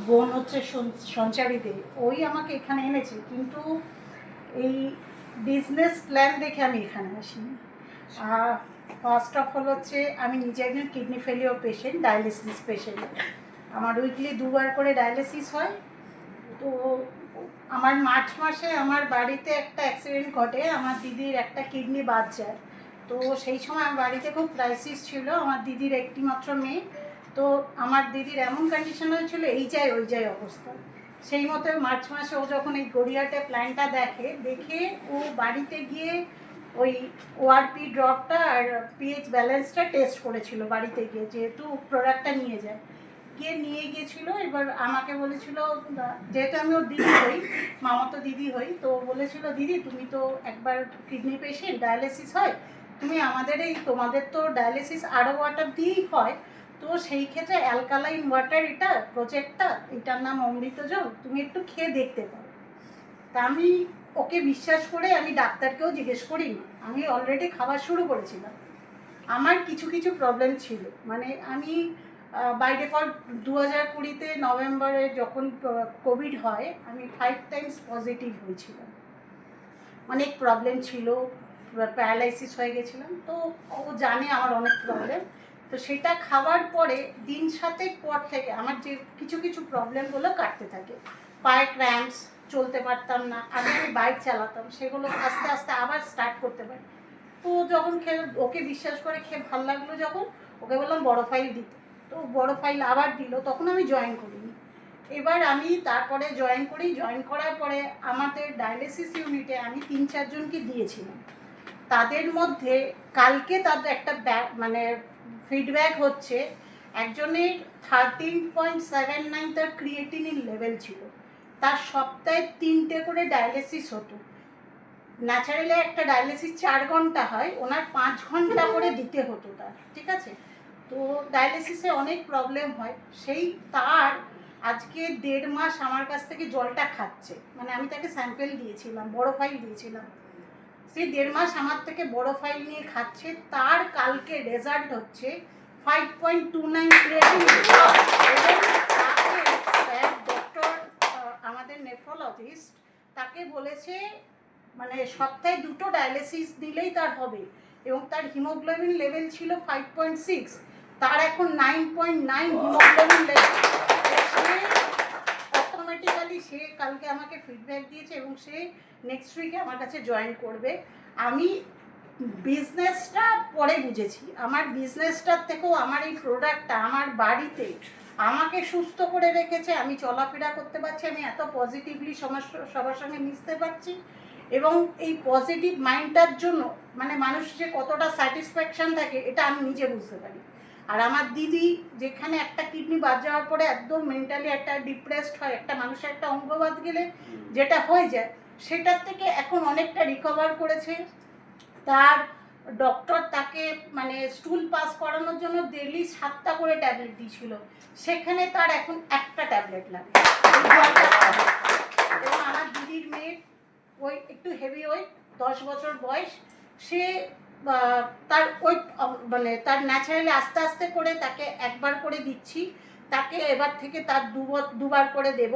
বোন হচ্ছে সঞ্চারী দে, ওই আমাকে এখানে এনেছে, কিন্তু এই বিজনেস প্ল্যান দেখে আমি এখানে আসিনি। ফার্স্ট অফ অল হচ্ছে আমি নিজে একজন kidney failure patient, dialysis patient. আমার উইকলি 2 বার করে ডায়ালিসিস হয়। তো আমার মার্চ মাসে আমার বাড়িতে একটা অ্যাক্সিডেন্ট ঘটে, আমার দিদির একটা কিডনি বাদ যায়। তো সেই সময় আমার বাড়িতে খুব ক্রাইসিস ছিল, আমার দিদির একটি মাত্র মেয়ে। তো আমার দিদির এমন কন্ডিশন হয়েছিল এই যায় ওই যায় অবস্থা। সেই মতো মার্চ মাসে ও যখন এই গড়িয়াহাটে প্ল্যানটা দেখে ও বাড়িতে গিয়ে ওই ওআরপি ড্রপটা আর পিএইচ ব্যালেন্সটা টেস্ট করেছিল বাড়িতে গিয়ে, যেহেতু প্রোডাক্টটা নিয়ে গিয়েছিলো। এবার আমাকে বলেছিল, যেহেতু আমি ওর দিদি হই, মামাতো দিদি হই, তো বলেছিল দিদি তুমি তো একবার কিডনি পেশেন্ট, ডায়ালিসিস হয়, তুমি তোমাদের তো ডায়ালিসিস আরও ওয়াটার দিয়েই হয়, তো সেই ক্ষেত্রে অ্যালকালাইন ওয়াটার এটা প্রজেক্টটা, এটার নাম অমৃত জল, তুমি একটু খেয়ে দেখতে পারো। তা আমি ওকে বিশ্বাস করে আমি ডাক্তারকেও জিজ্ঞেস করিনি, আমি অলরেডি খাবার শুরু করেছিলাম। আমার কিছু প্রবলেম ছিল, মানে আমি বাই ডিফল্ট 2020 নভেম্বরে যখন কোভিড হয় আমি 5 টাইমস পজিটিভ হয়েছিলাম, অনেক প্রবলেম ছিল, প্যারালাইসিস হয়ে গেছিলাম। তো ও জানে আমার অনেক প্রবলেম। তো সেটা খাওয়ার পরে দিন 7 পর থেকে আমার যে কিছু প্রবলেমগুলো কাটতে থাকে। পায়ে ক্র্যাম্পস, চলতে পারতাম না, আগে আমি বাইক চালাতাম, সেগুলো আস্তে আস্তে আবার স্টার্ট করতে পারি। তো যখন ওকে বিশ্বাস করে খেয়ে ভালো লাগলো, যখন ওকে বললাম বড় ফাইল দিতে, তো বড় ফাইল আবার দিল, তখন আমি জয়েন করিনি। এবার আমি তারপরে জয়েন করার পরে আমাদের ডায়ালিসিস ইউনিটে আমি 3-4 জনকে দিয়েছিলাম। তাদের মধ্যে কালকে তাদের একটা মানে ফিডব্যাক হচ্ছে, একজনের 13.79 তার ক্রিয়েটিনিন লেভেল ছিল, তার সপ্তাহে 3টে করে ডায়ালিসিস হতো। ন্যাচারালি একটা ডায়ালিসিস 4 ঘন্টা হয়, ওনার 5 ঘন্টা করে দিতে হতো তার, ঠিক আছে। তো ডায়ালিসিসে অনেক প্রবলেম হয়, সেই তার আজকে 1.5 মাস আমার কাছ থেকে জলটা খাচ্ছে, মানে আমি তাকে স্যাম্পেল দিয়েছিলাম, বড় ফাইল দিয়েছিলাম, সে 1.5 মাস আমার থেকে বড় ফাইল নিয়ে খাচ্ছে। তার কালকে রেজাল্ট হচ্ছে 5.29 ক্রিয়েটিনিন। ডক্টর আমাদের নেফ্রোলজিস্ট তাকে বলেছে মানে সপ্তাহে 2টো ডায়ালিসিস দিলেই তার হবে, এবং তার হিমোগ্লোবিন লেভেল ছিল 5.6, তার এখন 9.9 হিমোগ্লোবিন লেভেল। অটোমেটিক্যালি সে কালকে আমাকে ফিডব্যাক দিয়েছে এবং সে নেক্সট উইকে আমার কাছে জয়েন করবে। আমি বিজনেসটা পরে বুঝেছি, আমার বিজনেসটার থেকেও আমার এই প্রোডাক্টটা আমার বাড়িতে আমাকে সুস্থ করে রেখেছে, আমি চলাফেরা করতে পারছি, আমি এত পজিটিভলি সবার সঙ্গে মিশতে পারছি, এবং এই পজিটিভ মাইন্ডটার জন্য মানে মানুষ যে কতটা স্যাটিসফ্যাকশান থাকে এটা আমি নিজে বুঝতে পারি। আর আমার দিদি যেখানে একটা কিডনি বাদ যাওয়ার পরে একদম মেন্টালি একটা ডিপ্রেসড হয়, একটা মানুষের একটা অঙ্গ বাদ গেলে যেটা হয়ে যায়, সেটার থেকে এখন অনেকটা রিকভার করেছে। তার ডক্টর তাকে মানে স্টুল পাস করানোর জন্য ডেইলি 7টা করে ট্যাবলেট দিয়েছিল, সেখানে তার এখন একটা ট্যাবলেট লাগে। এবং আমার দিদির মেয়ে ওই একটু হেভি ওয়েট, 10 বছর বয়স, সে তার ওয়েট মানে তার ন্যাচারালি আস্তে আস্তে করে তাকে একবার করে দিচ্ছি, তাকে এবার থেকে তার দুবার করে দেব,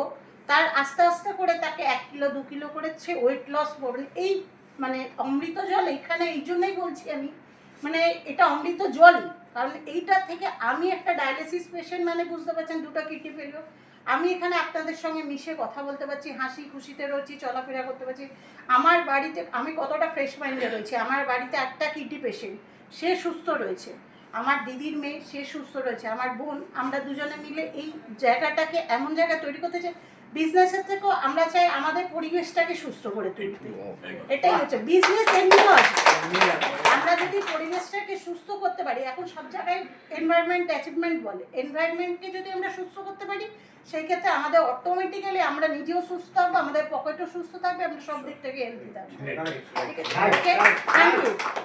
তার আস্তে আস্তে করে তাকে 1 কিলো 2 কিলো করে সে ওয়েট লস করবে। এই মানে অমৃত জল এখানে এই জন্যই বলছি আমি, মানে এটা অমৃত জলই, কারণ এইটা থেকে আমি একটা ডায়ালিসিস পেশেন্ট, মানে বুঝতে পারছেন 2টা কিডনি ফেলিওর, আমি এখানে আপনাদের সঙ্গে মিশে কথা বলতে পারছি, হাসি খুশিতে রয়েছি, চলাফেরা করতে পারছি। আমার বাড়িতে আমি কতটা ফ্রেশ মাইন্ডে রয়েছি, আমার বাড়িতে একটা কিডনি পেশেন্ট, সে সুস্থ রয়েছে, আমার দিদির মেয়ে সে সুস্থ রয়েছে, আমার বোন, আমরা দুজনে মিলে এই জায়গাটাকে এমন জায়গায় তৈরি করতে চাই। বিজনেসের থেকেও আমরা চাই আমাদের পরিবেশটাকে সুস্থ করে তুলতে, এটাই হচ্ছে বিজনেস। এমনিও আছে, আমরা যদি পরিবেশটাকে সুস্থ করতে পারি, এখন সব জায়গায় এনভায়রনমেন্ট অ্যাচিভমেন্ট বলে, এনভায়রনমেন্টকে যদি আমরা সুস্থ করতে পারি, সেই ক্ষেত্রে আমাদের অটোমেটিক্যালি আমরা নিজেও সুস্থ থাকবো, আমাদের পকেটও সুস্থ থাকবে, আমরা সব দিক থেকে হেলদি থাকবো। ঠিক আছে, থ্যাংক ইউ।